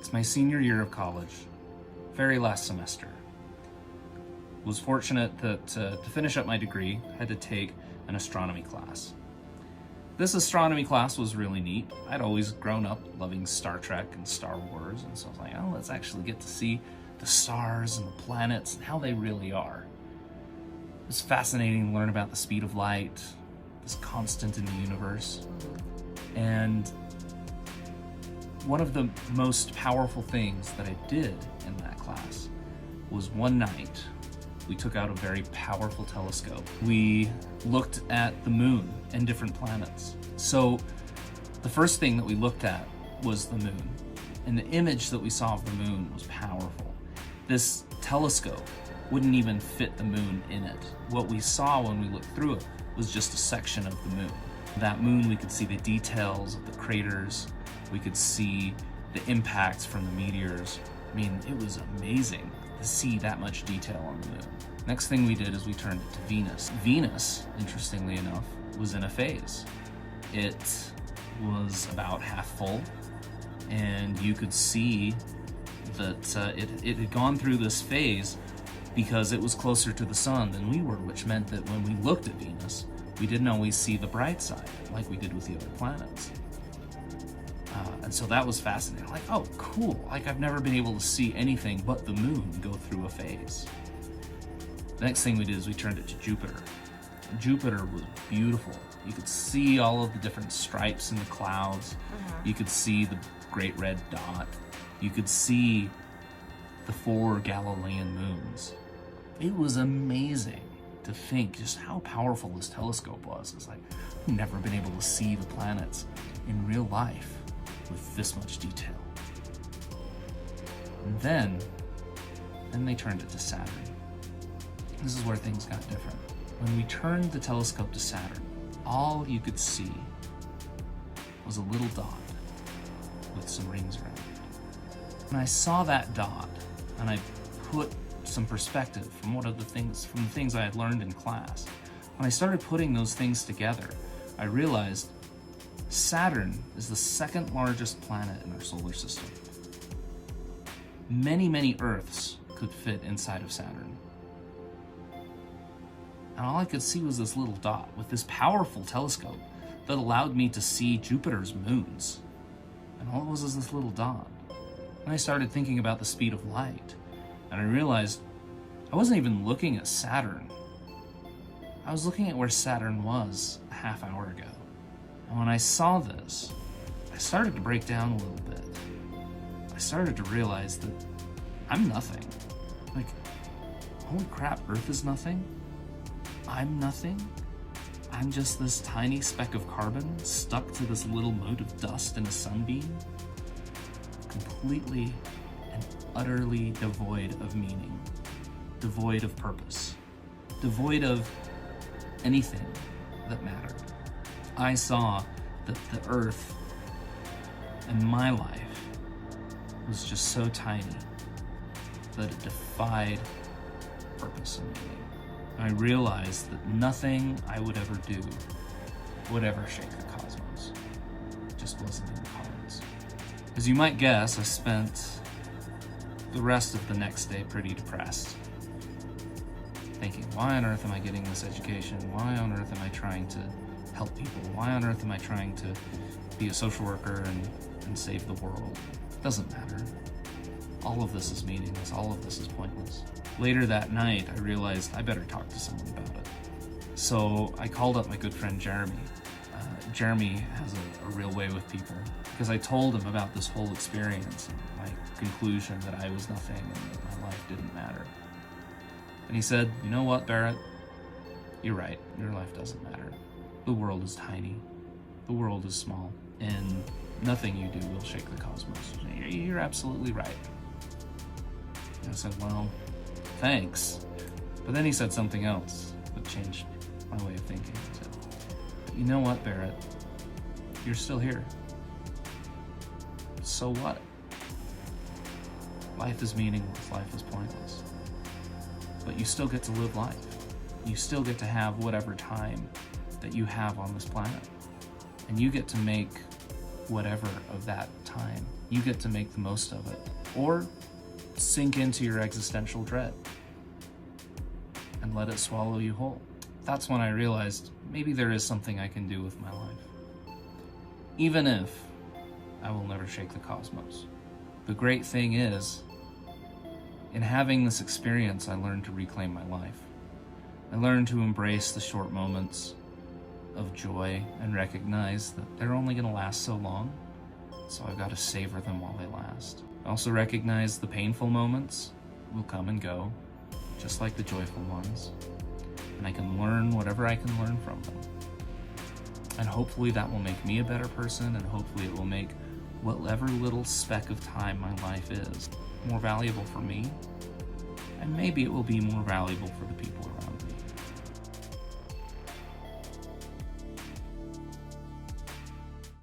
It's my senior year of college, very last semester. Was fortunate that to finish up my degree, I had to take an astronomy class. This astronomy class was really neat. I'd always grown up loving Star Trek and Star Wars, and so I was like, oh, let's actually get to see the stars and the planets and how they really are. It was fascinating to learn about the speed of light, this constant in the universe. And one of the most powerful things that I did in that class was one night, we took out a very powerful telescope. We looked at the moon and different planets. So the first thing that we looked at was the moon. And the image that we saw of the moon was powerful. This telescope wouldn't even fit the moon in it. What we saw when we looked through it was just a section of the moon. That moon, we could see the details of the craters. We could see the impacts from the meteors. I mean, it was amazing to see that much detail on the moon. Next thing we did is we turned it to Venus. Venus, interestingly enough, was in a phase. It was about half full, and you could see that it had gone through this phase because it was closer to the sun than we were, which meant that when we looked at Venus, we didn't always see the bright side like we did with the other planets. And so that was fascinating. Like, oh, cool. Like, I've never been able to see anything but the moon go through a phase. The next thing we did is we turned it to Jupiter. Jupiter was beautiful. You could see all of the different stripes in the clouds. You could see the great red dot. You could see the 4 Galilean moons. It was amazing to think just how powerful this telescope was. It's like, I've never been able to see the planets in real life with this much detail. And then they turned it to Saturn. This is where things got different. When we turned the telescope to Saturn, all you could see was a little dot with some rings around it. When I saw that dot, and I put some perspective from the things I had learned in class, when I started putting those things together, I realized Saturn is the second largest planet in our solar system. Many, many Earths could fit inside of Saturn. And all I could see was this little dot with this powerful telescope that allowed me to see Jupiter's moons. And all it was this little dot. And I started thinking about the speed of light. And I realized I wasn't even looking at Saturn. I was looking at where Saturn was a half hour ago. And when I saw this, I started to break down a little bit. I started to realize that I'm nothing. Like, holy crap, Earth is nothing? I'm nothing? I'm just this tiny speck of carbon stuck to this little mote of dust in a sunbeam? Completely and utterly devoid of meaning, devoid of purpose, devoid of anything that mattered. I saw that the Earth and my life was just so tiny that it defied purpose and meaning. I realized that nothing I would ever do would ever shake the cosmos. It just wasn't in the cards. As you might guess, I spent the rest of the next day pretty depressed, thinking, why on earth am I getting this education? Why on earth am I trying to help people? Why on earth am I trying to be a social worker and save the world? It doesn't matter. All of this is meaningless. All of this is pointless. Later that night, I realized I better talk to someone about it. So I called up my good friend Jeremy. Jeremy has a real way with people, because I told him about this whole experience and my conclusion that I was nothing and that my life didn't matter. And he said, you know what, Barrett? You're right. Your life doesn't matter. The world is tiny. The world is small. And nothing you do will shake the cosmos. You're absolutely right. And I said, well, thanks. But then he said something else that changed my way of thinking. He said, you know what, Barrett? You're still here. So what? Life is meaningless. Life is pointless. But you still get to live life. You still get to have whatever time that you have on this planet. And you get to make whatever of that time you get to make the most of it, or sink into your existential dread and let it swallow you whole. That's when I realized maybe there is something I can do with my life, even if I will never shake the cosmos. The great thing is, in having this experience, I learned to reclaim my life. I learned to embrace the short moments of joy and recognize that they're only going to last so long, so I've got to savor them while they last. I also recognize the painful moments will come and go, just like the joyful ones, and I can learn whatever I can learn from them. And hopefully that will make me a better person, and hopefully it will make whatever little speck of time my life is more valuable for me, and maybe it will be more valuable for the people